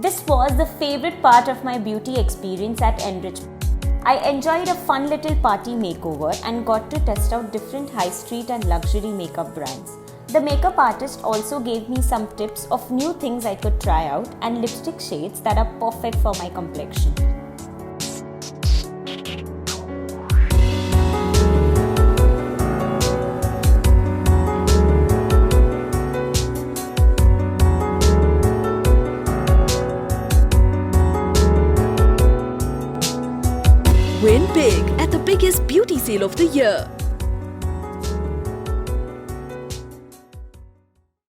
This was the favorite part of my beauty experience at Enrich. I enjoyed a fun little party makeover and got to test out different high street and luxury makeup brands. The makeup artist also gave me some tips of new things I could try out and lipstick shades that are perfect for my complexion. Win big at the biggest beauty sale of the year.